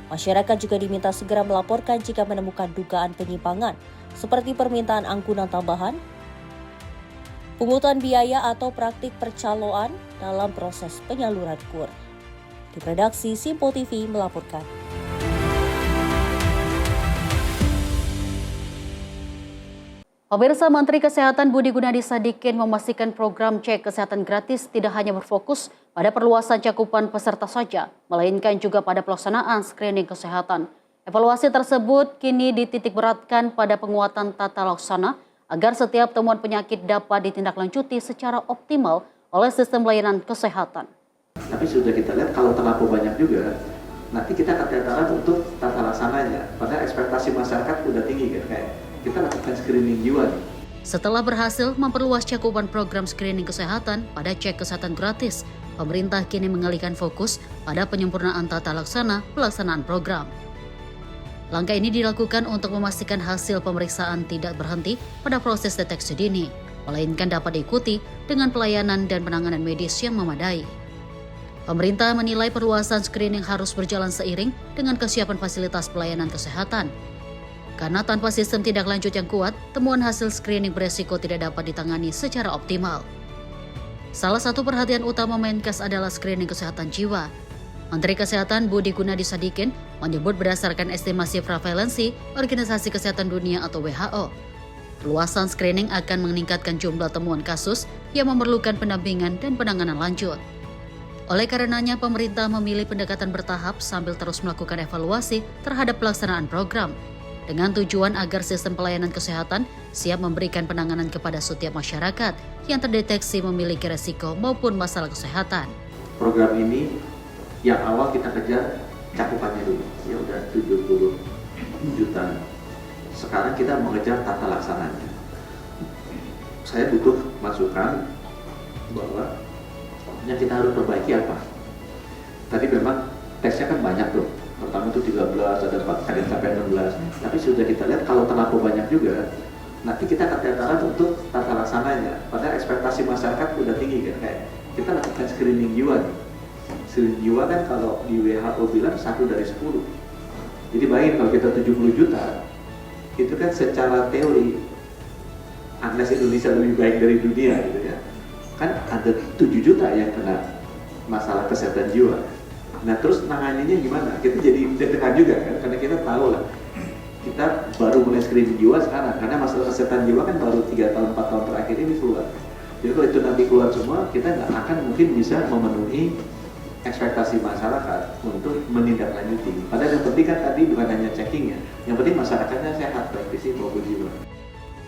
Masyarakat juga diminta segera melaporkan jika menemukan dugaan penyimpangan seperti permintaan anggunan tambahan, pungutan biaya atau praktik percaloan dalam proses penyaluran KUR. Di redaksi Sinpo TV melaporkan. Pemirsa, Menteri Kesehatan Budi Gunadi Sadikin memastikan program cek kesehatan gratis tidak hanya berfokus pada perluasan cakupan peserta saja, melainkan juga pada pelaksanaan screening kesehatan. Evaluasi tersebut kini dititik beratkan pada penguatan tata laksana agar setiap temuan penyakit dapat ditindaklanjuti secara optimal oleh sistem layanan kesehatan. Tapi sudah kita lihat kalau terlalu banyak juga, nanti kita akan teteran untuk tata laksananya. Padahal ekspektasi masyarakat udah tinggi kan, kayak kita lakukan screening jiwa nih. Setelah berhasil memperluas cakupan program screening kesehatan pada cek kesehatan gratis, pemerintah kini mengalihkan fokus pada penyempurnaan tata laksana pelaksanaan program. Langkah ini dilakukan untuk memastikan hasil pemeriksaan tidak berhenti pada proses deteksi dini, melainkan dapat diikuti dengan pelayanan dan penanganan medis yang memadai. Pemerintah menilai perluasan screening harus berjalan seiring dengan kesiapan fasilitas pelayanan kesehatan. Karena tanpa sistem tindak lanjut yang kuat, temuan hasil screening beresiko tidak dapat ditangani secara optimal. Salah satu perhatian utama Menkes adalah screening kesehatan jiwa. Menteri Kesehatan Budi Gunadi Sadikin menyebut berdasarkan estimasi prevalensi Organisasi Kesehatan Dunia atau WHO, perluasan screening akan meningkatkan jumlah temuan kasus yang memerlukan pendampingan dan penanganan lanjut. Oleh karenanya, pemerintah memilih pendekatan bertahap sambil terus melakukan evaluasi terhadap pelaksanaan program, dengan tujuan agar sistem pelayanan kesehatan siap memberikan penanganan kepada setiap masyarakat yang terdeteksi memiliki resiko maupun masalah kesehatan. Program ini yang awal kita kejar cakupannya dulu, ya udah 70 juta. Sekarang kita mengejar tata laksananya. Saya butuh masukan bahwa yang kita harus perbaiki apa. Tadi memang teksnya kan banyak tuh. Pertama itu 13, ada 4 kali sampai 16. Tapi sudah kita lihat kalau terlalu banyak juga, nanti kita keteteran untuk tata laksananya. Padahal ekspektasi masyarakat udah tinggi kan. Kayak kita lakukan screening jiwa. Screening jiwa kan kalau di WHO bilang 1 dari 10. Jadi bayangin kalau kita 70 juta, itu kan secara teori, unless Indonesia lebih baik dari dunia gitu ya, kan ada 7 juta yang kena masalah kesehatan jiwa. Nah terus nanganinya gimana? Kita jadi deg-degan juga kan, karena kita tahu lah, kita baru mulai screening jiwa sekarang, karena masalah kesehatan jiwa kan baru 3 tahun, 4 tahun terakhir ini keluar. Jadi kalau itu nanti keluar semua, kita nggak akan mungkin bisa memenuhi ekspektasi masyarakat untuk menindaklanjuti. Padahal yang penting kan tadi bukan hanya checkingnya, yang penting masyarakatnya sehat, baik fisik maupun jiwa.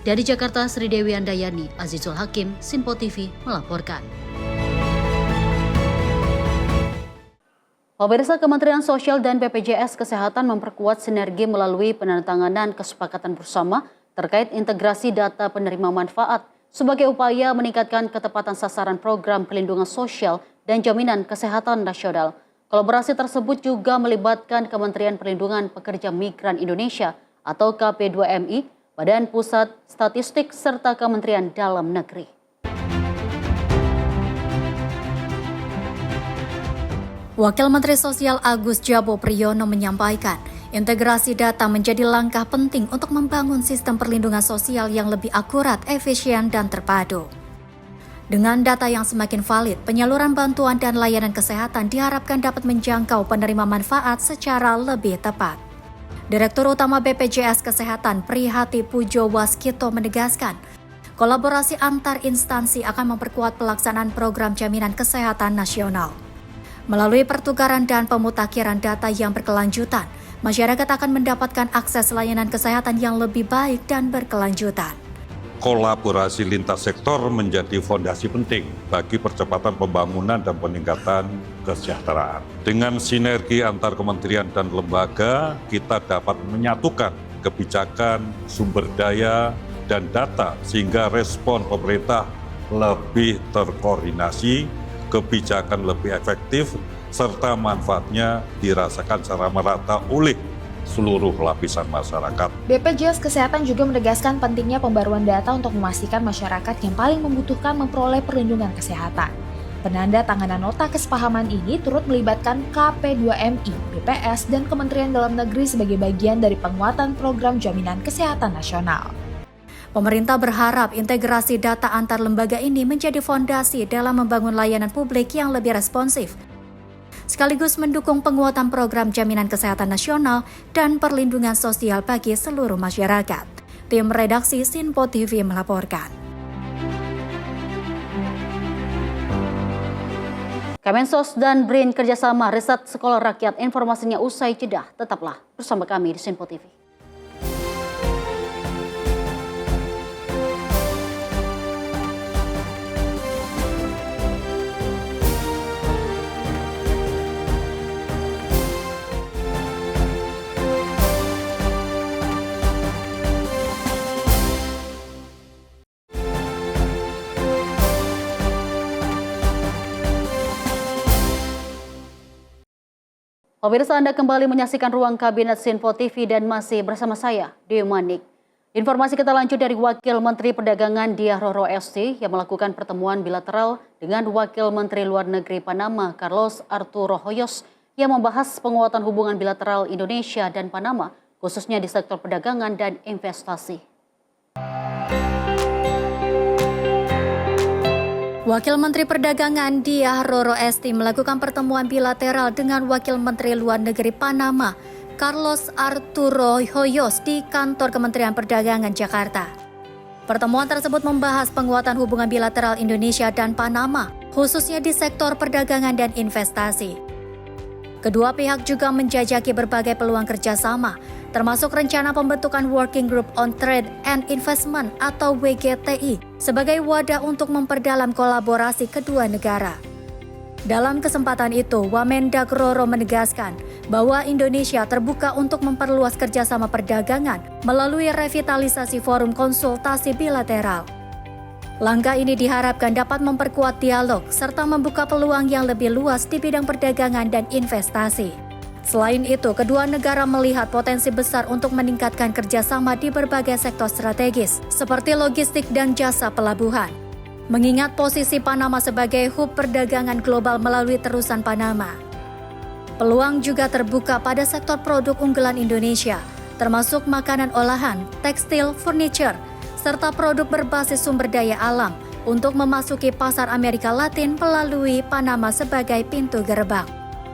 Dari Jakarta, Sri Dewi Andayani, Azizul Hakim, Sinpo TV melaporkan. Pemirsa, Kementerian Sosial dan BPJS Kesehatan memperkuat sinergi melalui penandatanganan kesepakatan bersama terkait integrasi data penerima manfaat sebagai upaya meningkatkan ketepatan sasaran program pelindungan sosial dan jaminan kesehatan nasional. Kolaborasi tersebut juga melibatkan Kementerian Perlindungan Pekerja Migran Indonesia atau KP2MI, Badan Pusat Statistik, serta Kementerian Dalam Negeri. Wakil Menteri Sosial Agus Jabo Priyono menyampaikan, integrasi data menjadi langkah penting untuk membangun sistem perlindungan sosial yang lebih akurat, efisien, dan terpadu. Dengan data yang semakin valid, penyaluran bantuan dan layanan kesehatan diharapkan dapat menjangkau penerima manfaat secara lebih tepat. Direktur Utama BPJS Kesehatan Prihati Pujo Waskito menegaskan, kolaborasi antar instansi akan memperkuat pelaksanaan program jaminan kesehatan nasional. Melalui pertukaran dan pemutakhiran data yang berkelanjutan, masyarakat akan mendapatkan akses layanan kesehatan yang lebih baik dan berkelanjutan. Kolaborasi lintas sektor menjadi fondasi penting bagi percepatan pembangunan dan peningkatan kesejahteraan. Dengan sinergi antar kementerian dan lembaga, kita dapat menyatukan kebijakan, sumber daya, dan data sehingga respon pemerintah lebih terkoordinasi, kebijakan lebih efektif, serta manfaatnya dirasakan secara merata oleh seluruh lapisan masyarakat. BPJS Kesehatan juga menegaskan pentingnya pembaruan data untuk memastikan masyarakat yang paling membutuhkan memperoleh perlindungan kesehatan. Penanda tanganan nota kesepahaman ini turut melibatkan KP2MI, BPS, dan Kementerian Dalam Negeri sebagai bagian dari penguatan program jaminan kesehatan nasional. Pemerintah berharap integrasi data antar lembaga ini menjadi fondasi dalam membangun layanan publik yang lebih responsif, sekaligus mendukung penguatan program jaminan kesehatan nasional dan perlindungan sosial bagi seluruh masyarakat. Tim redaksi Sinpo TV melaporkan. Kemensos dan BRIN kerjasama riset sekolah rakyat, informasinya usai jeda. Tetaplah bersama kami di Sinpo TV. Pemirsa, Anda kembali menyaksikan Ruang Kabinet Sinpo TV dan masih bersama saya, Dewi Manik. Informasi kita lanjut dari Wakil Menteri Perdagangan Diah Roro Esti yang melakukan pertemuan bilateral dengan Wakil Menteri Luar Negeri Panama Carlos Arturo Hoyos yang membahas penguatan hubungan bilateral Indonesia dan Panama, khususnya di sektor perdagangan dan investasi. Wakil Menteri Perdagangan Diah Roro Esti melakukan pertemuan bilateral dengan Wakil Menteri Luar Negeri Panama, Carlos Arturo Hoyos di kantor Kementerian Perdagangan Jakarta. Pertemuan tersebut membahas penguatan hubungan bilateral Indonesia dan Panama, khususnya di sektor perdagangan dan investasi. Kedua pihak juga menjajaki berbagai peluang kerjasama, termasuk rencana pembentukan Working Group on Trade and Investment atau WGTI sebagai wadah untuk memperdalam kolaborasi kedua negara. Dalam kesempatan itu, Wamendak Roro menegaskan bahwa Indonesia terbuka untuk memperluas kerjasama perdagangan melalui revitalisasi forum konsultasi bilateral. Langkah ini diharapkan dapat memperkuat dialog serta membuka peluang yang lebih luas di bidang perdagangan dan investasi. Selain itu, kedua negara melihat potensi besar untuk meningkatkan kerjasama di berbagai sektor strategis, seperti logistik dan jasa pelabuhan. Mengingat posisi Panama sebagai hub perdagangan global melalui terusan Panama. Peluang juga terbuka pada sektor produk unggulan Indonesia, termasuk makanan olahan, tekstil, furniture, serta produk berbasis sumber daya alam untuk memasuki pasar Amerika Latin melalui Panama sebagai pintu gerbang.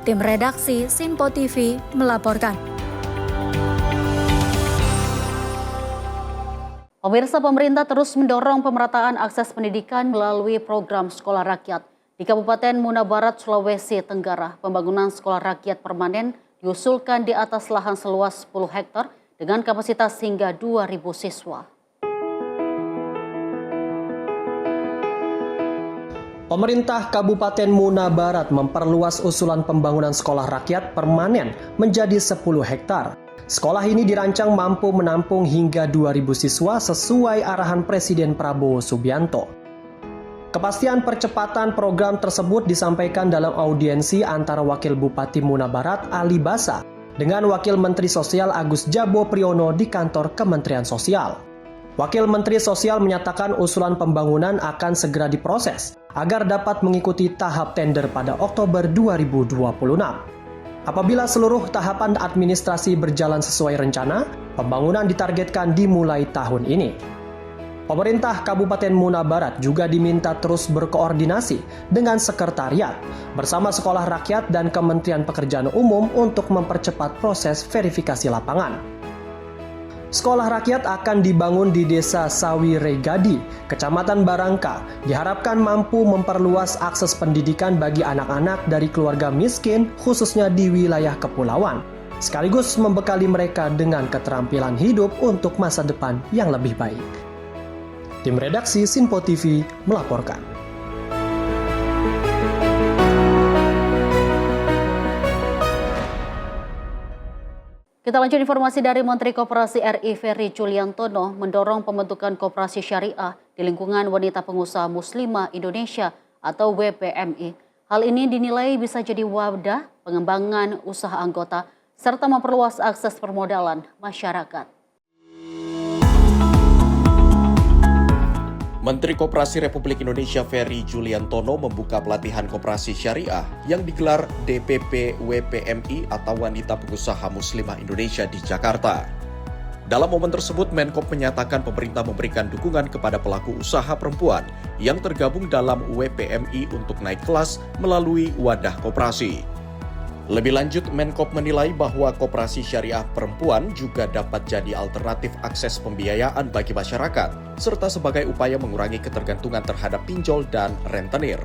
Tim redaksi Sinpo TV melaporkan. Pemirsa, pemerintah terus mendorong pemerataan akses pendidikan melalui program Sekolah Rakyat. Di Kabupaten Muna Barat, Sulawesi Tenggara, pembangunan sekolah rakyat permanen diusulkan di atas lahan seluas 10 hektar dengan kapasitas hingga 2.000 siswa. Pemerintah Kabupaten Muna Barat memperluas usulan pembangunan sekolah rakyat permanen menjadi 10 hektar. Sekolah ini dirancang mampu menampung hingga 2.000 siswa sesuai arahan Presiden Prabowo Subianto. Kepastian percepatan program tersebut disampaikan dalam audiensi antara Wakil Bupati Muna Barat Ali Basa dengan Wakil Menteri Sosial Agus Jabo Priyono di kantor Kementerian Sosial. Wakil Menteri Sosial menyatakan usulan pembangunan akan segera diproses agar dapat mengikuti tahap tender pada Oktober 2026. Apabila seluruh tahapan administrasi berjalan sesuai rencana, pembangunan ditargetkan dimulai tahun ini. Pemerintah Kabupaten Muna Barat juga diminta terus berkoordinasi dengan sekretariat bersama Sekolah Rakyat dan Kementerian Pekerjaan Umum untuk mempercepat proses verifikasi lapangan. Sekolah rakyat akan dibangun di Desa Sawi Regadi, Kecamatan Barangka, diharapkan mampu memperluas akses pendidikan bagi anak-anak dari keluarga miskin, khususnya di wilayah kepulauan, sekaligus membekali mereka dengan keterampilan hidup untuk masa depan yang lebih baik. Tim redaksi Sinpo TV melaporkan. Kita lanjut informasi dari Menteri Koperasi RI Ferry Juliantono mendorong pembentukan koperasi syariah di lingkungan wanita pengusaha muslimah Indonesia atau WPMI. Hal ini dinilai bisa jadi wadah pengembangan usaha anggota serta memperluas akses permodalan masyarakat. Menteri Koperasi Republik Indonesia Ferry Juliantono membuka pelatihan koperasi syariah yang digelar DPP WPMI atau Wanita Pengusaha Muslimah Indonesia di Jakarta. Dalam momen tersebut, Menkop menyatakan pemerintah memberikan dukungan kepada pelaku usaha perempuan yang tergabung dalam WPMI untuk naik kelas melalui wadah koperasi. Lebih lanjut, Menkop menilai bahwa koperasi syariah perempuan juga dapat jadi alternatif akses pembiayaan bagi masyarakat, serta sebagai upaya mengurangi ketergantungan terhadap pinjol dan rentenir.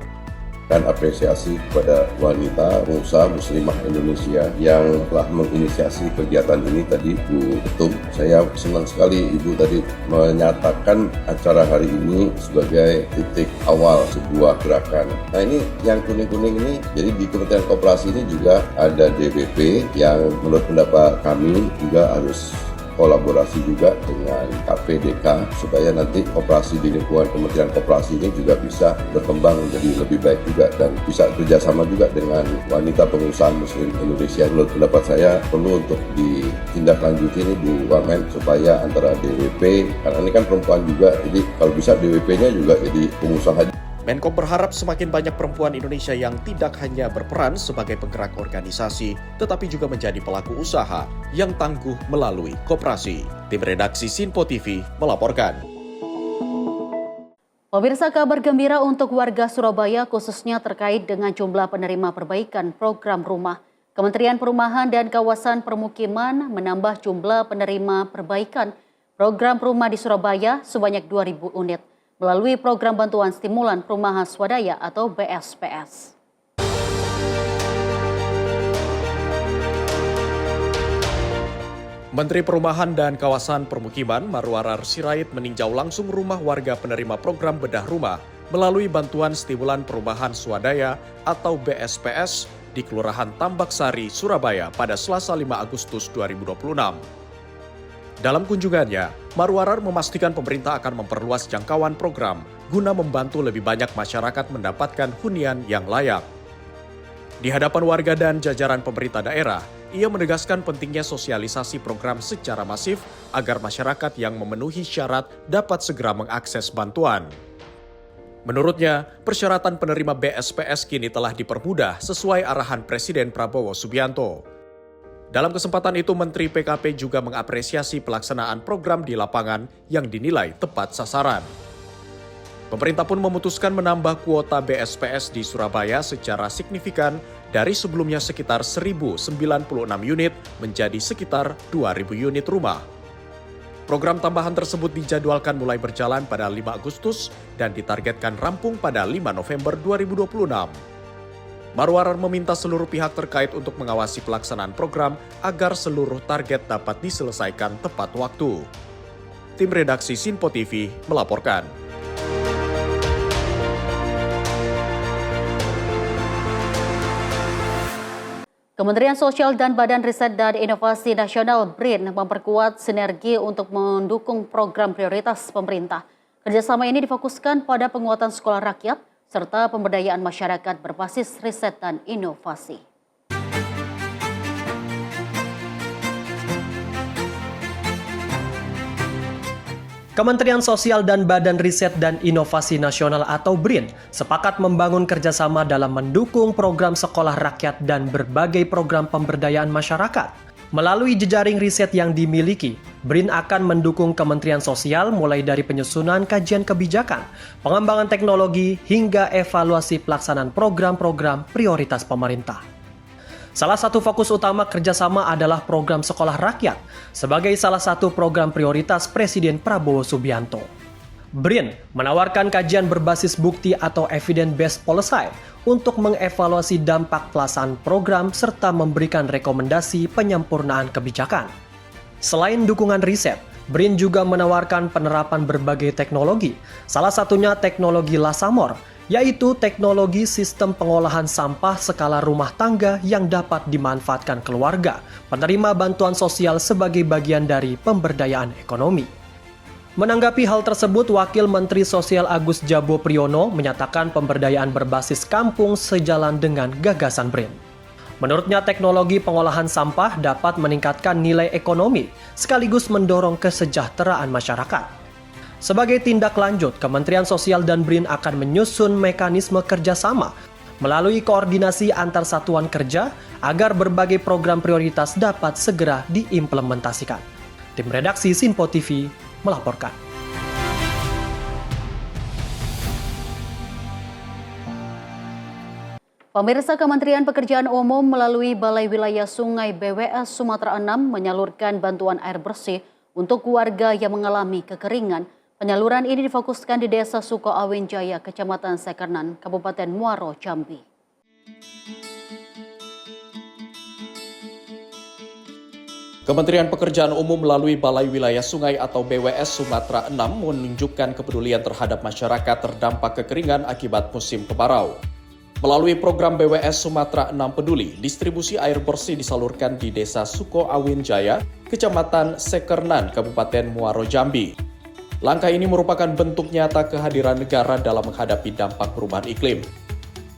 Dan apresiasi kepada wanita pengusaha muslimah Indonesia yang telah menginisiasi kegiatan ini tadi, Bu Ketum. Saya senang sekali Ibu tadi menyatakan acara hari ini sebagai titik awal sebuah gerakan. Nah ini yang kuning-kuning ini, jadi di Kementerian Koperasi ini juga ada DPP yang menurut pendapat kami juga harus kolaborasi juga dengan KPDK supaya nanti koperasi di lingkungan Kementerian Koperasi ini juga bisa berkembang menjadi lebih baik juga dan bisa kerjasama juga dengan wanita pengusaha muslim Indonesia. Menurut pendapat saya perlu untuk ditindaklanjuti ini Bu Wamen supaya antara DWP, karena ini kan perempuan juga, jadi kalau bisa DWP-nya juga jadi pengusaha. Menkop berharap semakin banyak perempuan Indonesia yang tidak hanya berperan sebagai penggerak organisasi, tetapi juga menjadi pelaku usaha yang tangguh melalui koperasi. Tim redaksi Sinpo TV melaporkan. Pemirsa, kabar gembira untuk warga Surabaya khususnya terkait dengan jumlah penerima perbaikan program rumah. Kementerian Perumahan dan Kawasan Permukiman menambah jumlah penerima perbaikan program rumah di Surabaya sebanyak 2.000 unit. Melalui program bantuan stimulan perumahan swadaya atau BSPS. Menteri Perumahan dan Kawasan Permukiman Marwarar Sirait meninjau langsung rumah warga penerima program bedah rumah melalui bantuan stimulan perubahan swadaya atau BSPS di Kelurahan Tambak Sari, Surabaya pada Selasa 5 Agustus 2026. Dalam kunjungannya, Marwarar memastikan pemerintah akan memperluas jangkauan program guna membantu lebih banyak masyarakat mendapatkan hunian yang layak. Di hadapan warga dan jajaran pemerintah daerah, ia menegaskan pentingnya sosialisasi program secara masif agar masyarakat yang memenuhi syarat dapat segera mengakses bantuan. Menurutnya, persyaratan penerima BSPS kini telah dipermudah sesuai arahan Presiden Prabowo Subianto. Dalam kesempatan itu, Menteri PKP juga mengapresiasi pelaksanaan program di lapangan yang dinilai tepat sasaran. Pemerintah pun memutuskan menambah kuota BSPS di Surabaya secara signifikan dari sebelumnya sekitar 1.096 unit menjadi sekitar 2.000 unit rumah. Program tambahan tersebut dijadwalkan mulai berjalan pada 5 Agustus dan ditargetkan rampung pada 5 November 2026. Marwarar meminta seluruh pihak terkait untuk mengawasi pelaksanaan program agar seluruh target dapat diselesaikan tepat waktu. Tim redaksi Sinpo TV melaporkan. Kementerian Sosial dan Badan Riset dan Inovasi Nasional BRIN memperkuat sinergi untuk mendukung program prioritas pemerintah. Kerjasama ini difokuskan pada penguatan sekolah rakyat serta pemberdayaan masyarakat berbasis riset dan inovasi. Kementerian Sosial dan Badan Riset dan Inovasi Nasional atau BRIN sepakat membangun kerjasama dalam mendukung program sekolah rakyat dan berbagai program pemberdayaan masyarakat. Melalui jejaring riset yang dimiliki, BRIN akan mendukung Kementerian Sosial mulai dari penyusunan kajian kebijakan, pengembangan teknologi, hingga evaluasi pelaksanaan program-program prioritas pemerintah. Salah satu fokus utama kerjasama adalah program sekolah rakyat sebagai salah satu program prioritas Presiden Prabowo Subianto. BRIN menawarkan kajian berbasis bukti atau evidence-based policy untuk mengevaluasi dampak pelaksanaan program serta memberikan rekomendasi penyempurnaan kebijakan. Selain dukungan riset, BRIN juga menawarkan penerapan berbagai teknologi, salah satunya teknologi Lasamor, yaitu teknologi sistem pengolahan sampah skala rumah tangga yang dapat dimanfaatkan keluarga, penerima bantuan sosial sebagai bagian dari pemberdayaan ekonomi. Menanggapi hal tersebut, Wakil Menteri Sosial Agus Jabo Priyono menyatakan pemberdayaan berbasis kampung sejalan dengan gagasan BRIN. Menurutnya, teknologi pengolahan sampah dapat meningkatkan nilai ekonomi sekaligus mendorong kesejahteraan masyarakat. Sebagai tindak lanjut, Kementerian Sosial dan BRIN akan menyusun mekanisme kerjasama melalui koordinasi antar satuan kerja agar berbagai program prioritas dapat segera diimplementasikan. Tim redaksi Sinpo TV melaporkan. Pemirsa, Kementerian Pekerjaan Umum melalui Balai Wilayah Sungai BWS Sumatera 6 menyalurkan bantuan air bersih untuk warga yang mengalami kekeringan. Penyaluran ini difokuskan di Desa Suko Awenjaya, Kecamatan Sekernan, Kabupaten Muaro, Jambi. Kementerian Pekerjaan Umum melalui Balai Wilayah Sungai atau BWS Sumatera 6 menunjukkan kepedulian terhadap masyarakat terdampak kekeringan akibat musim kemarau. Melalui program BWS Sumatera 6 Peduli, distribusi air bersih disalurkan di Desa Suko Awenjaya, Kecamatan Sekernan, Kabupaten Muaro, Jambi. Langkah ini merupakan bentuk nyata kehadiran negara dalam menghadapi dampak perubahan iklim.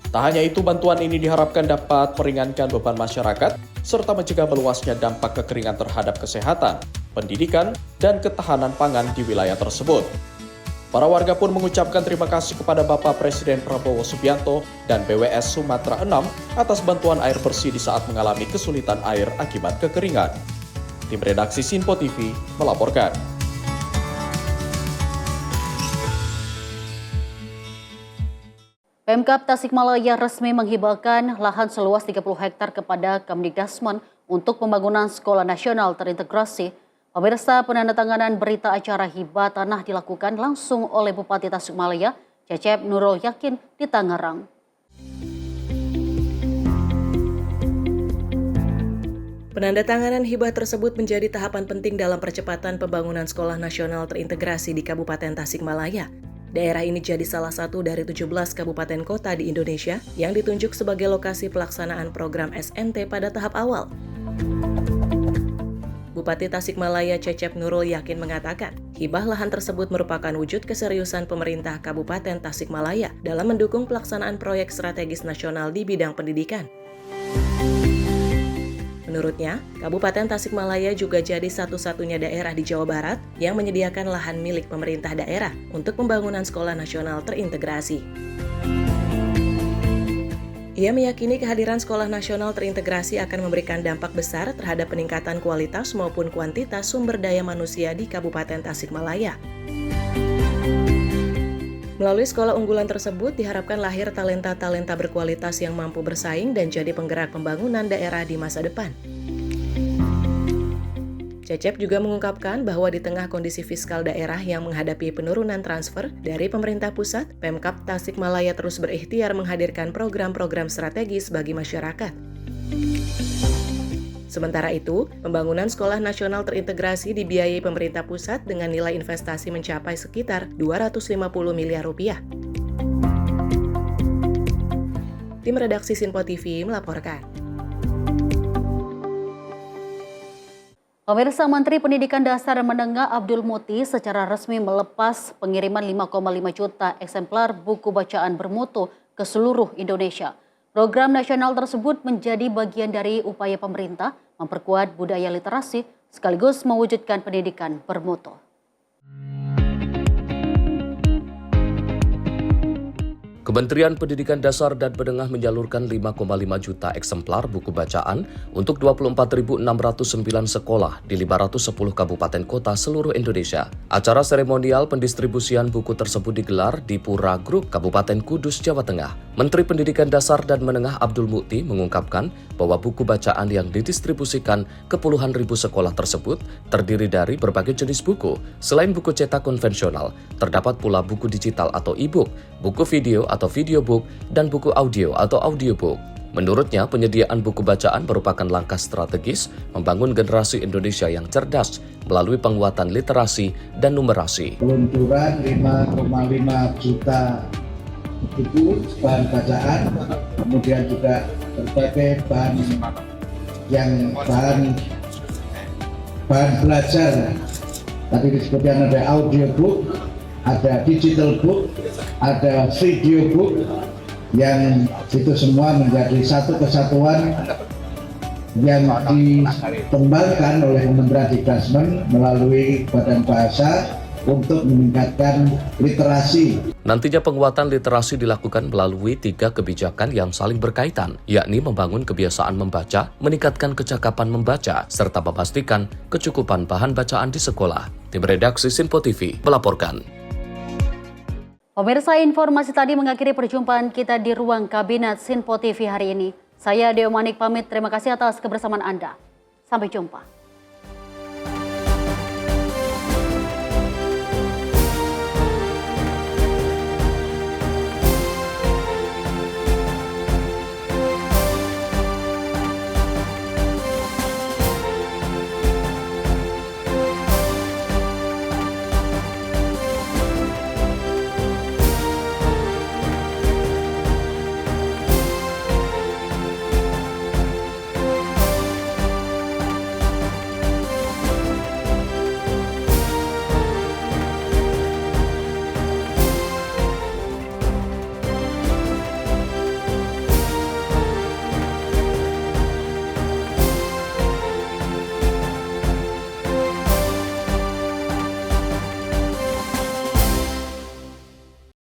Tak hanya itu, bantuan ini diharapkan dapat meringankan beban masyarakat serta mencegah meluasnya dampak kekeringan terhadap kesehatan, pendidikan, dan ketahanan pangan di wilayah tersebut. Para warga pun mengucapkan terima kasih kepada Bapak Presiden Prabowo Subianto dan BWS Sumatera 6 atas bantuan air bersih di saat mengalami kesulitan air akibat kekeringan. Tim redaksi Sinpo TV melaporkan. Pemkab Tasikmalaya resmi menghibahkan lahan seluas 30 hektar kepada Kemdikbud untuk pembangunan sekolah nasional terintegrasi. Pemirsa, penandatanganan berita acara hibah tanah dilakukan langsung oleh Bupati Tasikmalaya, Cecep Nurul Yakin di Tangerang. Penandatanganan hibah tersebut menjadi tahapan penting dalam percepatan pembangunan sekolah nasional terintegrasi di Kabupaten Tasikmalaya. Daerah ini jadi salah satu dari 17 kabupaten kota di Indonesia yang ditunjuk sebagai lokasi pelaksanaan program SNT pada tahap awal. Bupati Tasikmalaya Cecep Nurul Yakin mengatakan, hibah lahan tersebut merupakan wujud keseriusan pemerintah Kabupaten Tasikmalaya dalam mendukung pelaksanaan proyek strategis nasional di bidang pendidikan. Menurutnya, Kabupaten Tasikmalaya juga jadi satu-satunya daerah di Jawa Barat yang menyediakan lahan milik pemerintah daerah untuk pembangunan sekolah nasional terintegrasi. Ia meyakini kehadiran sekolah nasional terintegrasi akan memberikan dampak besar terhadap peningkatan kualitas maupun kuantitas sumber daya manusia di Kabupaten Tasikmalaya. Melalui sekolah unggulan tersebut diharapkan lahir talenta-talenta berkualitas yang mampu bersaing dan jadi penggerak pembangunan daerah di masa depan. Cecep juga mengungkapkan bahwa di tengah kondisi fiskal daerah yang menghadapi penurunan transfer dari pemerintah pusat, Pemkab Tasikmalaya terus berikhtiar menghadirkan program-program strategis bagi masyarakat. Sementara itu, pembangunan sekolah nasional terintegrasi dibiayai pemerintah pusat dengan nilai investasi mencapai sekitar 250 miliar rupiah. Tim redaksi Sinpo TV melaporkan. Pemirsa, Menteri Pendidikan Dasar dan Menengah Abdul Muti secara resmi melepas pengiriman 5,5 juta eksemplar buku bacaan bermutu ke seluruh Indonesia. Program nasional tersebut menjadi bagian dari upaya pemerintah memperkuat budaya literasi sekaligus mewujudkan pendidikan bermutu. Kementerian Pendidikan Dasar dan Menengah menyalurkan 5,5 juta eksemplar buku bacaan untuk 24.609 sekolah di 510 kabupaten kota seluruh Indonesia. Acara seremonial pendistribusian buku tersebut digelar di Pura Group, Kabupaten Kudus, Jawa Tengah. Menteri Pendidikan Dasar dan Menengah Abdul Muti mengungkapkan bahwa buku bacaan yang didistribusikan ke puluhan ribu sekolah tersebut terdiri dari berbagai jenis buku. Selain buku cetak konvensional, terdapat pula buku digital atau e-book, buku video atau videobook, dan buku audio atau audiobook. Menurutnya, penyediaan buku bacaan merupakan langkah strategis membangun generasi Indonesia yang cerdas melalui penguatan literasi dan numerasi. Peluncuran 5,5 juta buku bahan bacaan, kemudian juga berbagai bahan belajar. Tadi disebutkan ada audiobook, ada digital book, ada video book, yang itu semua menjadi satu kesatuan yang dikembangkan oleh Kementerian Dikdasmen melalui Badan Bahasa untuk meningkatkan literasi. Nantinya penguatan literasi dilakukan melalui 3 kebijakan yang saling berkaitan, yakni membangun kebiasaan membaca, meningkatkan kecakapan membaca, serta memastikan kecukupan bahan bacaan di sekolah. Tim redaksi Sinpo TV melaporkan. Pemirsa, informasi tadi mengakhiri perjumpaan kita di ruang kabinet Sinpo TV hari ini. Saya Deo Manik pamit, terima kasih atas kebersamaan Anda. Sampai jumpa.